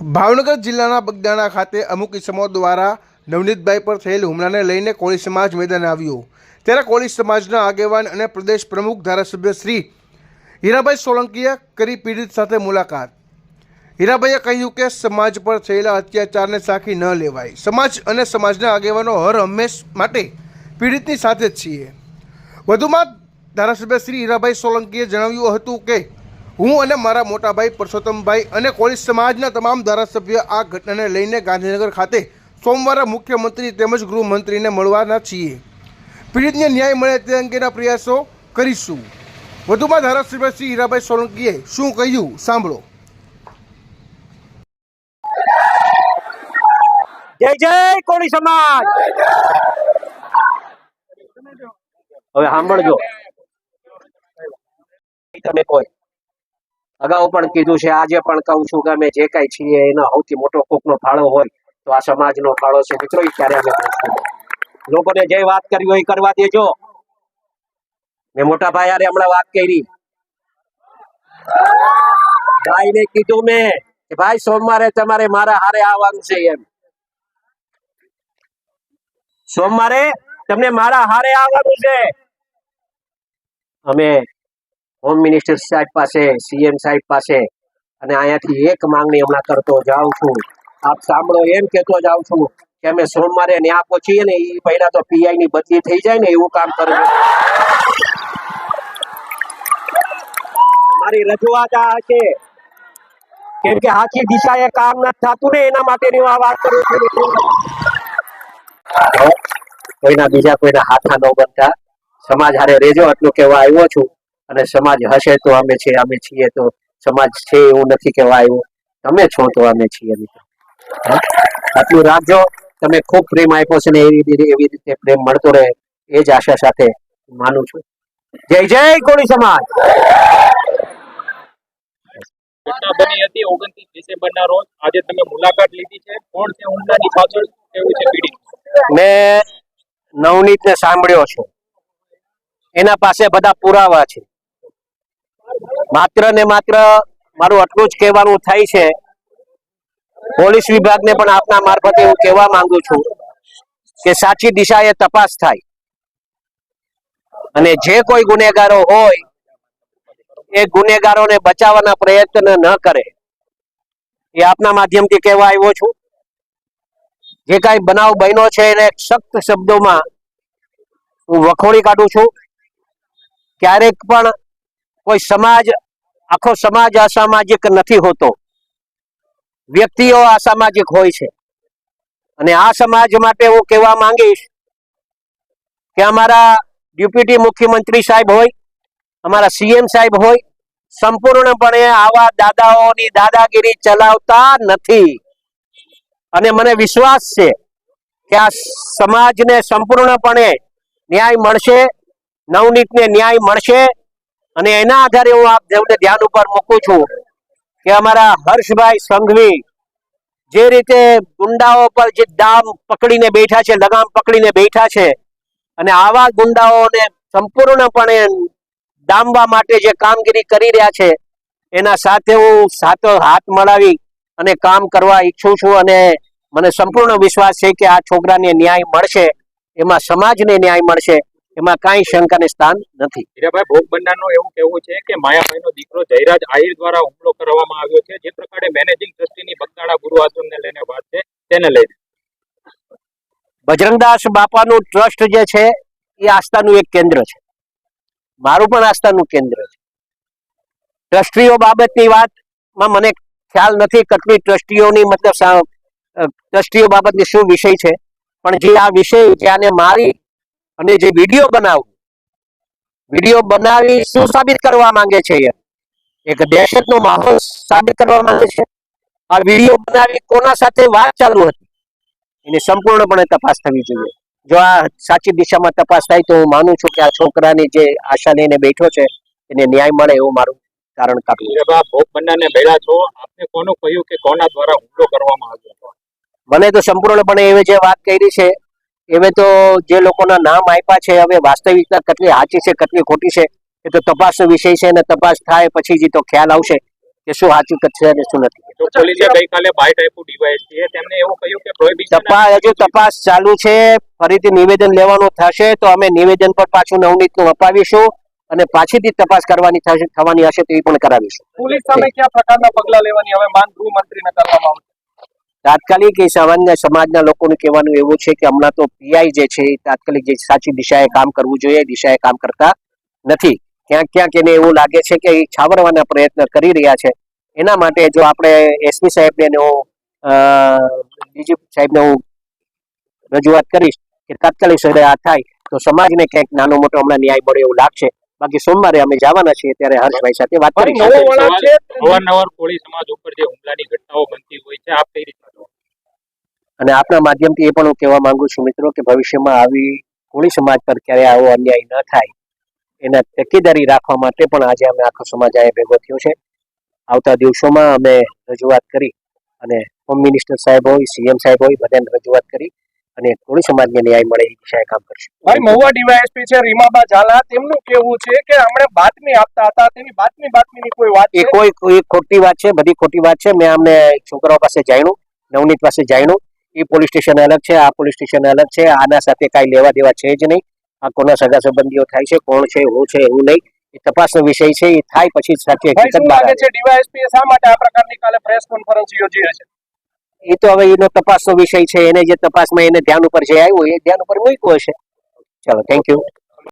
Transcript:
ભાવનગર જિલ્લાના બગદાણા ખાતે અમુક ઇસમો દ્વારા નવનીતભાઈ પર થયેલ હુમલાને લઈને કોળી સમાજ મેદાને આવ્યો ત્યારે કોળી સમાજના આગેવાન અને પ્રદેશ પ્રમુખ ધારાસભ્ય શ્રી હીરાભાઈ સોલંકીએ કરી પીડિત સાથે મુલાકાત। હીરાભાઈએ કહ્યું કે સમાજ પર થયેલા અત્યાચારને સાખી ન લેવાય। સમાજ અને સમાજના આગેવાનો હર હંમેશ માટે પીડિતની સાથે જ છીએ। વધુમાં ધારાસભ્ય શ્રી હીરાભાઈ સોલંકીએ જણાવ્યું હતું કે હું અને મારા મોટાભાઈ પરસોત્તમભાઈ અને કોળી સમાજના તમામ ધારાસભ્ય આ ઘટનાને લઈને ગાંધીનગર ખાતે સોમવારે મુખ્યમંત્રી તેમજ ગૃહમંત્રીને મળવાના છીએ। પીડિતને ન્યાય મળે તે અંગેના પ્રયાસો કરીશું। વધુમાં ધારાસભ્ય શ્રી હીરાભાઈ સોલંકીએ શું કહ્યું સાંભળો। જય જય કોળી સમાજ। હવે સાંભળજો, તમે કોઈ અગાઉ પણ કીધું છે, આજે પણ કહું છું કે અમે જે કઈ છીએ એનો સૌથી મોટો કોકનો ફાળો હોય તો આ સમાજનો ફાળો છે। મિત્રો એ ક્યારે અમે લોકોને જે વાત કરી હોય એ કરવા દેજો। મેં મોટા ભાઈ યારે હમણાં વાત કરી, ભાઈને કીધું મેં કે ભાઈ સોમવારે તમારે મારા હારે આવવાનું છે, એમ સોમવારે તમને મારા હારે આવવાનું છે। અમે હોમ મિનિસ્ટર સાહેબ પાસે, સીએમ સાહેબ પાસે અને અહીંયાથી એક માંગણી હમણાં કરતો જાઉં છું। આપ સાંભળો, એમ કહેતો જાઉં છું કે અમે સોમવારે ન્યા પહોંચીએ ને એ પહેલા તો પીઆઈ ની બદલી થઈ જાય ને એવું કામ કરવું। મારી રજૂઆત આ છે, કેમ કે સાચી દિશાએ કામ નથી થતું ને એના માટેની આ વાત કરું છું। કોઈના બીજા કોઈના હાથા ન બનતા, સમાજ હારે રેજો એટલું કહેવા આવ્યો છું। અને સમાજ હશે તો અમે છીએ તો સમાજ છે એવું નથી કહેવા આવ્યું। તમે છો તો અમે છીએ, આટલું રાખજો। તમે ખૂબ પ્રેમ આપ્યો છે ને એવી રીતે પ્રેમ મળતો રહે એ જ આશા સાથે માનું છું। જય જય કોળી સમાજ। ઘટના બની હતી 29 ડિસેમ્બરના રોજ। આજે તમે મુલાકાત લીધી છે, કોણ છે હુમલાની પાછળ, કેવું છે પીડિત? મેં નવનીતને સાંભળ્યો છું, એના પાસે બધા પુરાવા છે। માત્ર ને માત્ર મારું આટલું જ કહેવાનું થાય છે, પોલીસ વિભાગને પણ આપના મારફતે હું કહેવા માંગુ છું કે સાચી દિશાએ તપાસ થાય અને જે કોઈ ગુનેગારો હોય એ ગુનેગારોને બચાવવાના પ્રયત્ન ન કરે એ આપના માધ્યમથી કહેવા આવ્યો છું। જે કાંઈ બનાવ બન્યો છે એને સખ્ત શબ્દોમાં હું વખોડી કાઢું છું। ક્યારેક પણ કોઈ સમાજ, આખો સમાજ અસામાજિક નથી હોતો, વ્યક્તિઓ અસામાજિક હોય છે। અને આ સમાજ માટે હું કહેવા માંગીશ કે અમારા ડેપ્યુટી મુખ્યમંત્રી સાહેબ હોય, અમારા સીએમ સાહેબ હોય, સંપૂર્ણપણે આવા દાદાઓની દાદાગીરી ચલાવતા નથી। અને મને વિશ્વાસ છે કે આ સમાજને સંપૂર્ણપણે ન્યાય મળશે, નવનીતને ન્યાય મળશે। અને એના આધારે હું આપ જેમને ધ્યાન ઉપર મૂકું છું કે અમારા હર્ષભાઈ સંઘવી જે રીતે ગુંડાઓ પર જે દામ પકડીને બેઠા છે, લગામ પકડીને બેઠા છે, અને આવા ગુંડાઓને સંપૂર્ણપણે ડામવા માટે જે કામગીરી કરી રહ્યા છે એના સાથે હું સાથો હાથ મળાવી અને કામ કરવા ઈચ્છું છું। અને મને સંપૂર્ણ વિશ્વાસ છે કે આ છોકરાને ન્યાય મળશે, એમાં સમાજને ન્યાય મળશે, એમાં કાંઈ શંકાને સ્થાન નથી। હીરાભાઈ, ભોગ બનનારનો એવું કહેવું છે કે માયાભાઈનો દીકરો જયરાજ આહિર દ્વારા હુમલો કરવામાં આવ્યો છે। જે પ્રકારે મેનેજિંગ ટ્રસ્ટીની બગદાણા ગુરુ આશ્રમને લઈને વાત છે, તેને લઈને બજરંગદાસ બાપાનું ટ્રસ્ટ જે છે એ આસ્થાનું એક કેન્દ્ર છે, મારું પણ આસ્થાનું કેન્દ્ર છે। ટ્રસ્ટીઓ બાબતની વાતમાં મને ખ્યાલ નથી કેટલી ટ્રસ્ટીઓની મતલબ ટ્રસ્ટીઓ બાબતની શું વિષય છે, પણ જે આ વિષય છે આને મારી અને જે વિડીયો બનાવી શું સાબિત કરવા માંગે છે, એક દહેશતનો માહોલ સાબિત કરવા માંગે છે। આ વિડીયો બનાવી કોના સાથે વાત ચાલુ હતી એની સંપૂર્ણપણે તપાસ થવી જોઈએ। જો આ સાચી દિશામાં તપાસ થાય તો હું માનું છું કે આ છોકરાની જે આશા લઈને બેઠો છે એને ન્યાય મળે એવું મારું કારણ કાઢવું। હીરાભાઈ, ભોગ બનનારને મળ્યા છો, આપને કોનું કહ્યું કે કોના દ્વારા હુમલો કરવામાં આવ્યો હતો? મને તો સંપૂર્ણપણે એવે જે વાત કરી છે એવે તો જે લોકોના નામ આપ્યા છે, હવે વાસ્તવિકતા કેટલી સાચી છે કેટલી ખોટી છે એ તો તપાસનો વિષય છે, અને તપાસ થાય પછી જ તો ખ્યાલ આવશે કે શું સાચું છે અને શું નથી. તો પોલીસે ગઈકાલે બાઇટ આપ્યું ડીવાયએસપી તેમને એવું કહ્યું કે પ્રોહિબિશન હજુ તપાસ ચાલુ છે, ફરીથી નિવેદન લેવાનું થશે તો અમે નિવેદન પર પાછું નવનીતનું અપાવીશું અને પાછીથી તપાસ થવાની હશે તો એ પણ કરાવીશું. પોલીસ સામે કયા પ્રકારના પગલા લેવાની હવે માંગ ગૃહમંત્રીને કરવામાં આવશે? તાત્કાલિક એ સામાન્ય સમાજના લોકોનું કહેવાનું એવું છે કે હમણાં તો પીઆઈ જે છે એ તાત્કાલિક જે સાચી દિશાએ કામ કરવું જોઈએ દિશાએ કામ કરતા નથી. ક્યાંક એને એવું લાગે છે કે એ છાવરવાના પ્રયત્ન કરી રહ્યા છે. એના માટે જો આપણે એસપી સાહેબને ડીજીપી સાહેબને હું રજૂઆત કરીશ કે તાત્કાલિક સરે આ થાય તો સમાજને ક્યાંક નાનો મોટો હમણાં ન્યાય મળે એવું લાગશે. બાકી સોમવારે અમે જવાના છીએ ત્યારે હર્ષભાઈ સાથે વાત કરીશું. અવારનવાર કોળી સમાજ ઉપર જે હુમલાની ઘટનાઓ બનતી હોય છે આપ કઈ રીતના જુઓ? અને આપના માધ્યમથી એ પણ હું કહેવા માંગુ છું મિત્રો કે ભવિષ્યમાં આવી કોળી સમાજ પર ક્યારે આવો અન્યાય ન થાય એના તકેદારી રાખવા માટે પણ આજે અમે આખો સમાજ અહીંયા ભેગો થયો છે. આવતા દિવસોમાં અમે રજૂઆત કરી અને હોમ મિનિસ્ટર સાહેબ હોય સીએમ સાહેબ હોય બધાને રજૂઆત કરી અને કોળી સમાજને ન્યાય મળે એ દિશાએ કામ કરશું. ભાઈ મહુવા ડીવાયએસપી છે રીમાબા ઝાલા, તેમનું કહેવું છે કે આપણે બાતમી આપતા હતા તેની બાતમીની કોઈ વાત એ કોઈ ખોટી વાત છે, બધી ખોટી વાત છે. મેં અમને છોકરાઓ પાસે જાણ્યું, નવનીત પાસે જાણ્યું. એ પોલીસ સ્ટેશન અલગ છે, આ પોલીસ સ્ટેશન અલગ છે. આના સાથે કાંઈ લેવા દેવા છે જ નહીં. આ કોના સગા સંબંધીઓ થાય છે, કોણ છે, હું છે, હું નહીં, એ તપાસનો વિષય છે. એ થાય પછી સાચી હકીકત બહાર આવે. ડીવાયએસપી શા માટે આ પ્રકારની કાલે પ્રેસ કોન્ફરન્સ યોજી હશે? એ તો હવે એનો તપાસનો વિષય છે. એને જે તપાસમાં એને ધ્યાન ઉપર જે આવ્યું એ ધ્યાન ઉપર મૂક્યું હશે. ચાલો, થેન્ક યુ.